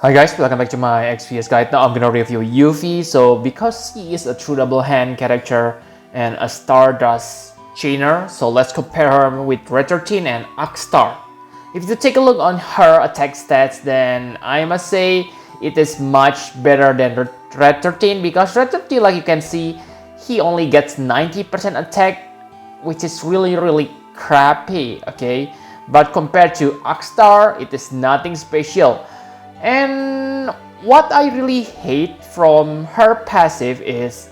Hi guys, welcome back to my XPS guide. Now I'm gonna review Yuffie. So because he is a true double hand character and a Stardust chainer, so let's compare her with Red 13 and Akstar. If you take a look on her attack stats, then I must say it is much better than Red 13 because Red 13, like you can see, he only gets 90% attack, which is really crappy, okay? But compared to Akstar, it is nothing special. And what I really hate from her passive is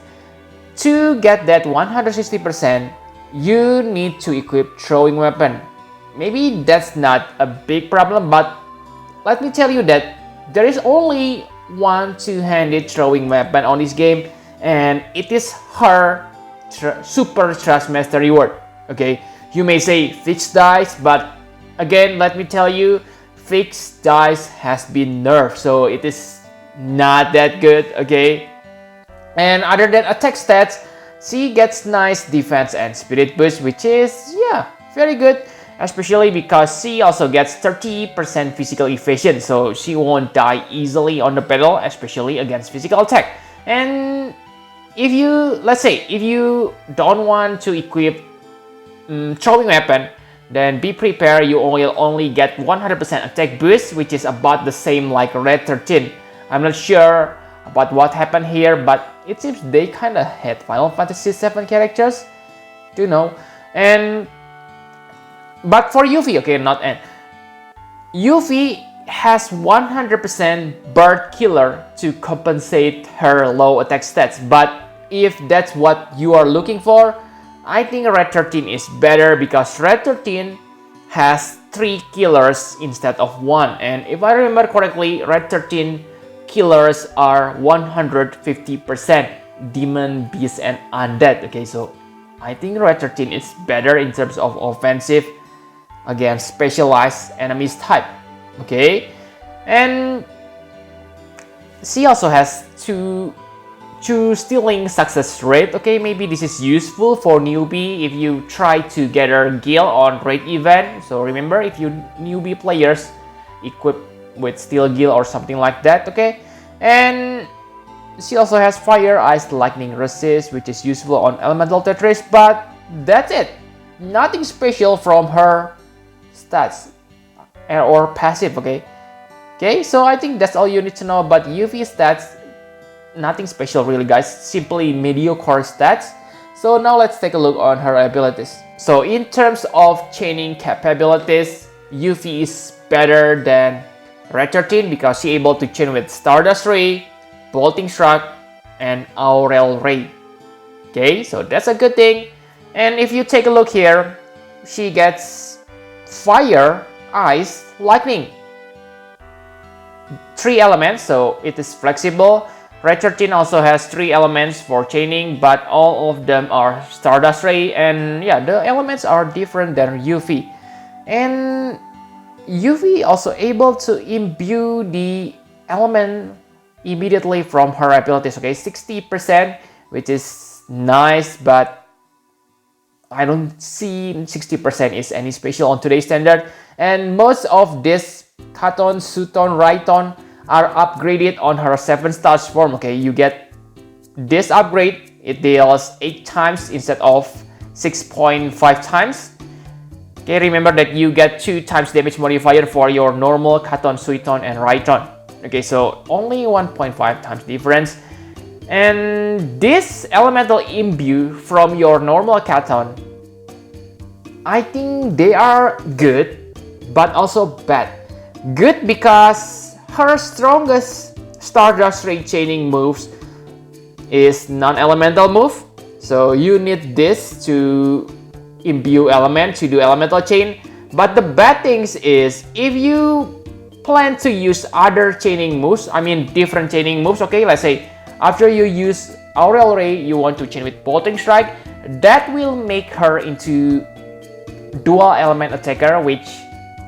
to get that 160%, you need to equip throwing weapon. Maybe that's not a big problem, but let me tell you that there is only one two-handed throwing weapon on this game, and it is her super Trust Master reward. Okay, you may say fixed dice, but again, let me tell you, fixed dice has been nerfed, so it is not that good, okay? And other than attack stats, she gets nice defense and spirit boost, which is, yeah, very good, especially because she also gets 30% physical evasion, so she won't die easily on the battle, especially against physical attack. And if you, let's say, if you don't want to equip throwing weapon, then be prepared, you will only get 100% attack boost, which is about the same like Red 13. I'm not sure about what happened here, but it seems they kinda had Final Fantasy VII characters, you know. But for Yuffie, okay, not N. Yuffie has 100% bird killer to compensate her low attack stats, but if that's what you are looking for, I think Red 13 is better because Red 13 has 3 killers instead of 1. And if I remember correctly, Red 13 killers are 150% Demon, Beast, and Undead. Okay, so I think Red 13 is better in terms of offensive against specialized enemies type. Okay, and she also has two stealing success rate. Okay, maybe this is useful for newbie if you try to gather gil on raid event. So remember, if you newbie players equip with steal gil or something like that, okay? And she also has fire, ice, lightning resist, which is useful on elemental Tetris, but that's it. Nothing special from her stats or passive, okay? Okay, so I think that's all you need to know about Yuffie stats. Nothing special really, guys, simply mediocre stats. So now let's take a look on her abilities. So in terms of chaining capabilities, Yuffie is better than Red 13 because she's able to chain with Stardust Ray, Bolting Strike, and Aurel Ray. Okay, so that's a good thing. And if you take a look here, she gets fire, ice, lightning. 3 elements, so it is flexible. Red 13 also has 3 elements for chaining, but all of them are Stardust Ray, and yeah, the elements are different than Yuffie. And Yuffie also able to imbue the element immediately from her abilities, okay, 60%, which is nice, but I don't see 60% is any special on today's standard. And most of this Katon, Suton, Raiton are upgraded on her 7-star form. Okay, you get this upgrade, it deals 8 times instead of 6.5 times. Okay, remember that you get 2 times damage modifier for your normal Katon, Suiton, and Raiton. Okay, so only 1.5 times difference. And this elemental imbue from your normal Katon, I think they are good, but also bad. Good because her strongest Stardust Ray chaining moves is non-elemental move, so you need this to imbue element to do elemental chain. But the bad things is if you plan to use other chaining moves, I mean different chaining moves, okay, let's say after you use Aurel Ray, you want to chain with Bolting Strike, that will make her into dual element attacker, which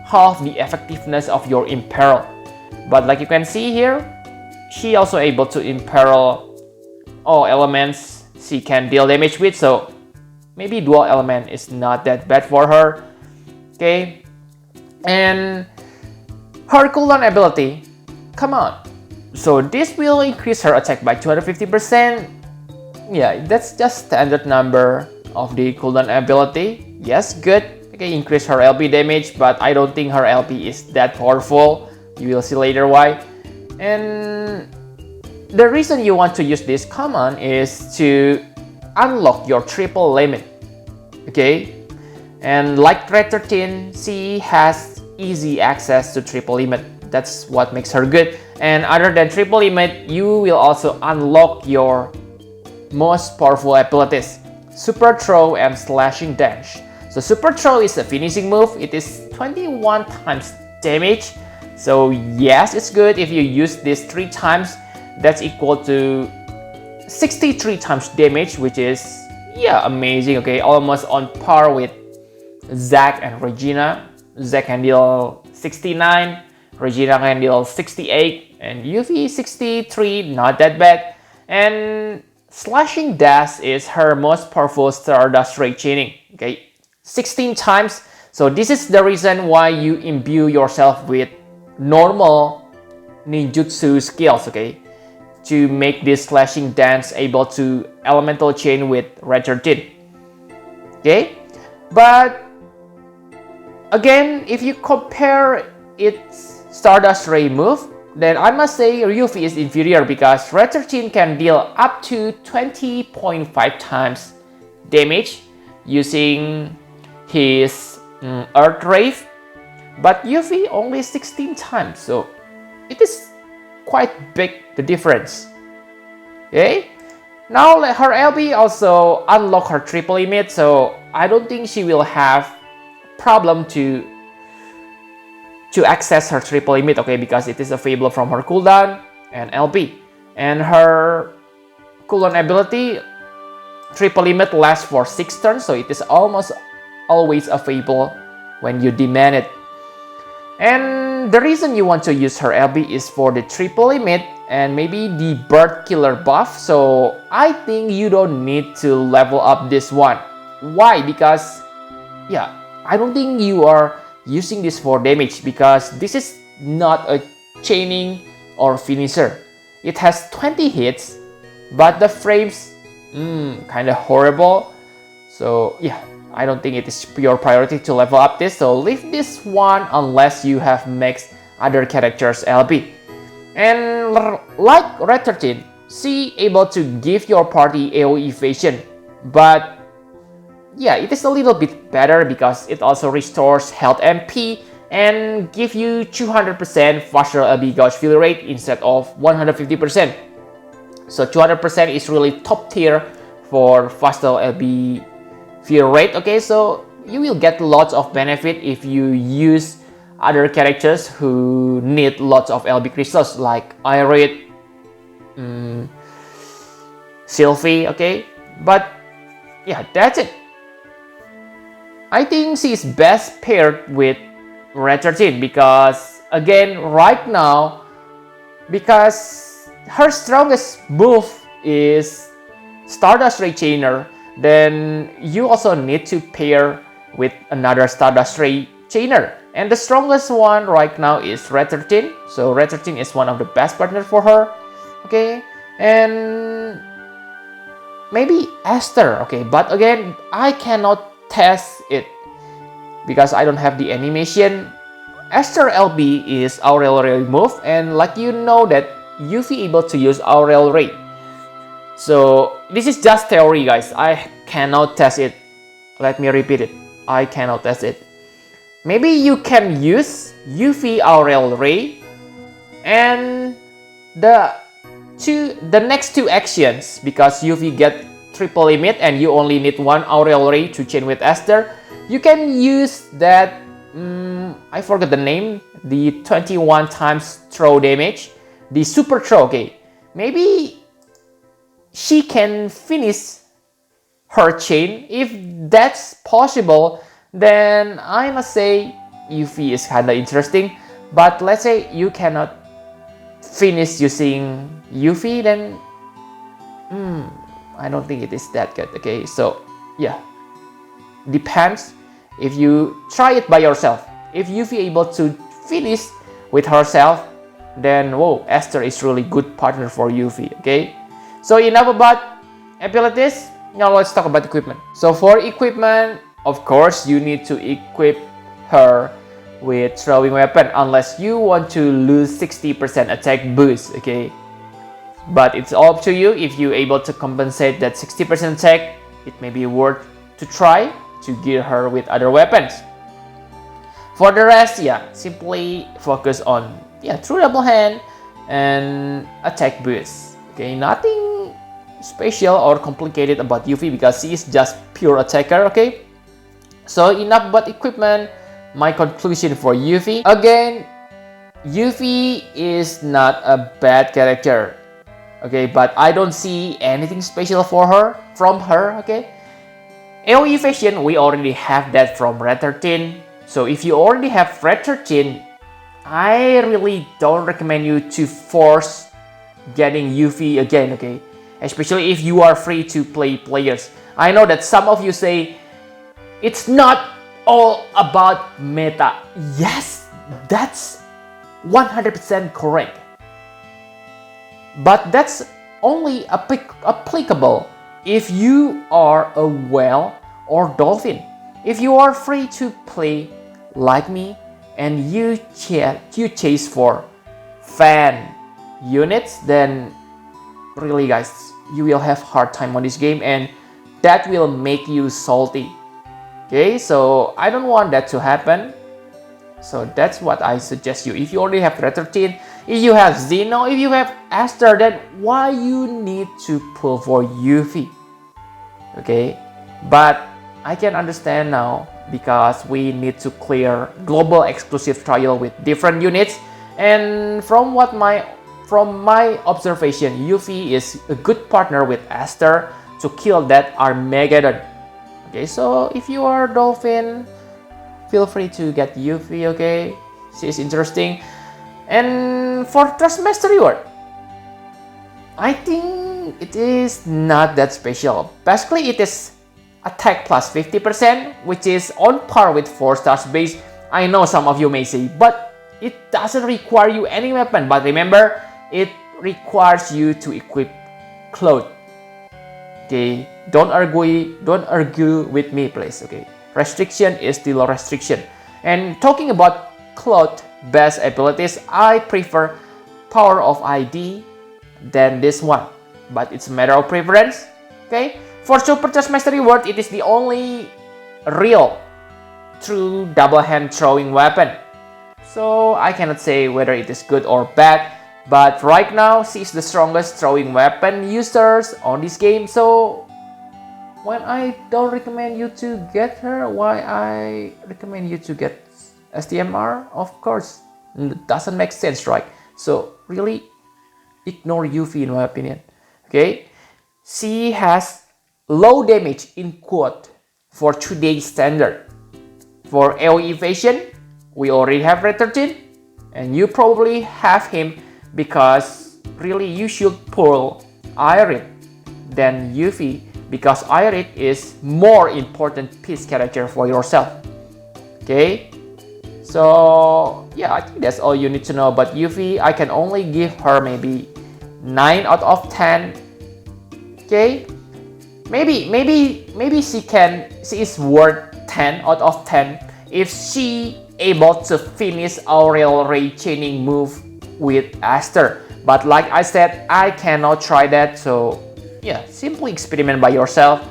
half the effectiveness of your Imperil. But like you can see here, she also able to imperil all elements she can deal damage with, so maybe dual element is not that bad for her. Okay, and her cooldown ability come on. So this will increase her attack by 250%. Yeah, that's just standard number of the cooldown ability. Yes, good. Okay, increase her LP damage, but I don't think her LP is that powerful. You will see later why. And the reason you want to use this command is to unlock your triple limit. Okay, and like Red 13, she has easy access to triple limit. That's what makes her good. And other than triple limit, you will also unlock your most powerful abilities, Super Throw and Slashing Dash. So Super Throw is a finishing move. It is 21 times damage. So yes, it's good if you use this 3 times. That's equal to 63 times damage, which is, yeah, amazing. Okay, almost on par with Zack and Regina. Zack can deal 69, Regina can deal 68, and Yuffie 63, not that bad. And Slashing Dash is her most powerful Stardust Ray chaining. Okay, 16 times. So this is the reason why you imbue yourself with normal ninjutsu skills, okay, to make this Slashing Dance able to elemental chain with Red 13. Okay, but again, if you compare its Stardust Ray move, then I must say Yuffie is inferior because Red 13 can deal up to 20.5 times damage using his Earth Wraith, but Yuffie only 16 times, so it is quite big, the difference. Okay, now let her LB also unlock her triple limit, so I don't think she will have problem to access her triple limit, okay, because it is available from her cooldown and LB. And her cooldown ability, triple limit, lasts for 6 turns, so it is almost always available when you demand it. And the reason you want to use her LB is for the triple limit and maybe the bird killer buff, so I think you don't need to level up this one. Why? Because, yeah, I don't think you are using this for damage because this is not a chaining or finisher. It has 20 hits, but the frames kind of horrible. So yeah, I don't think it is your priority to level up this. So leave this one unless you have maxed other characters LB. And like Red 13, she able to give your party AoE evasion, but yeah, it is a little bit better because it also restores health MP and give you 200% faster LB gauge fill rate instead of 150%. So 200% is really top tier for faster LB fill rate. Okay, so you will get lots of benefit if you use other characters who need lots of LB crystals like Irid, Sylvie. Okay, but yeah, that's it. I think she is best paired with Red 13 because, again, right now, because her strongest move is Stardust Ray Chainer, then you also need to pair with another Stardust Ray Chainer. And the strongest one right now is Red 13. So Red 13 is one of the best partners for her. Okay, and maybe Esther. Okay, but again, I cannot test it because I don't have the animation. Esther LB is Aurel Ray move, and like you know that Yuffie able to use Aurel Ray. So this is just theory, guys. I cannot test it. Let me repeat it. I cannot test it. Maybe you can use Yuffie Aurel Ray and the next 2 actions, because Yuffie get triple limit and you only need 1 Aurel Ray to chain with Esther. You can use that, I forgot the name, the 21 times throw damage, the super throw. Okay, maybe she can finish her chain. If that's possible, then I must say Yuffie is kinda interesting. But let's say you cannot finish using Yuffie, then I don't think it is that good. Okay, so yeah, depends if you try it by yourself. If Yuffie able to finish with herself, then whoa, Esther is really good partner for Yuffie. Okay, so enough about abilities. Now let's talk about equipment. So for equipment, of course, you need to equip her with throwing weapon unless you want to lose 60% attack boost. Okay, but it's all up to you. If you're able to compensate that 60% attack, it may be worth to try to gear her with other weapons. For the rest, yeah, simply focus on true double hand and attack boost. Okay, nothing special or complicated about Yuffie because she is just pure attacker. Okay, so enough about equipment. My conclusion for Yuffie, again, Yuffie is not a bad character. Okay, but I don't see anything special from her. Okay, AoE evasion, we already have that from Red 13. So if you already have Red 13, I really don't recommend you to force getting Yuffie again, okay? Especially if you are free to play players. I know that some of you say, it's not all about meta. Yes, that's 100% correct. But that's only applicable if you are a whale or dolphin. If you are free to play like me and you chase for fan units, then really guys, you will have hard time on this game and that will make you salty. Okay, so I don't want that to happen. So that's what I suggest you. If you already have Red 13, if you have Zeno, if you have Esther, then why you need to pull for Yuffie? Okay, but I can understand now because we need to clear global exclusive trial with different units, and from my observation, Yuffie is a good partner with Esther to kill that Armageddon. Okay, so if you are Dolphin, feel free to get Yuffie. Okay, she is interesting. And for Trust Master reward, I think it is not that special. Basically, it is attack plus 50%, which is on par with 4 stars base. I know some of you may say, but it doesn't require you any weapon. But remember, it requires you to equip cloth. Okay, don't argue with me, please. Okay, restriction is still a restriction. And talking about cloth best abilities, I prefer Power of ID than this one, but it's a matter of preference. Okay, for Super Trust Master reward, it is the only real true double hand throwing weapon, so I cannot say whether it is good or bad, but right now she is the strongest throwing weapon users on this game. So when I don't recommend you to get her, why I recommend you to get STMR? Of course, it doesn't make sense, right? So really ignore Yuffie in my opinion. Okay, she has low damage in quote for today's standard. For AoE evasion, we already have Red 13, and you probably have him because really you should pull Irit than Yuffie because Irit is more important piece character for yourself. Okay, so yeah, I think that's all you need to know about Yuffie. I can only give her maybe 9 out of 10. Okay, maybe she is worth 10 out of 10 if she able to finish Aurel Ray chaining move with Esther. But like I said, I cannot try that, so yeah, simply experiment by yourself.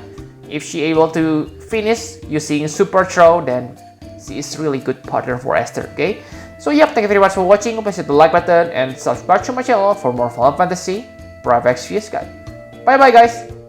If she able to finish using super throw, then she is really good partner for Esther. Okay, so yep, thank you very much for watching. Please hit the like button and subscribe to my channel for more Final Fantasy Private Xvius guide. Bye bye guys.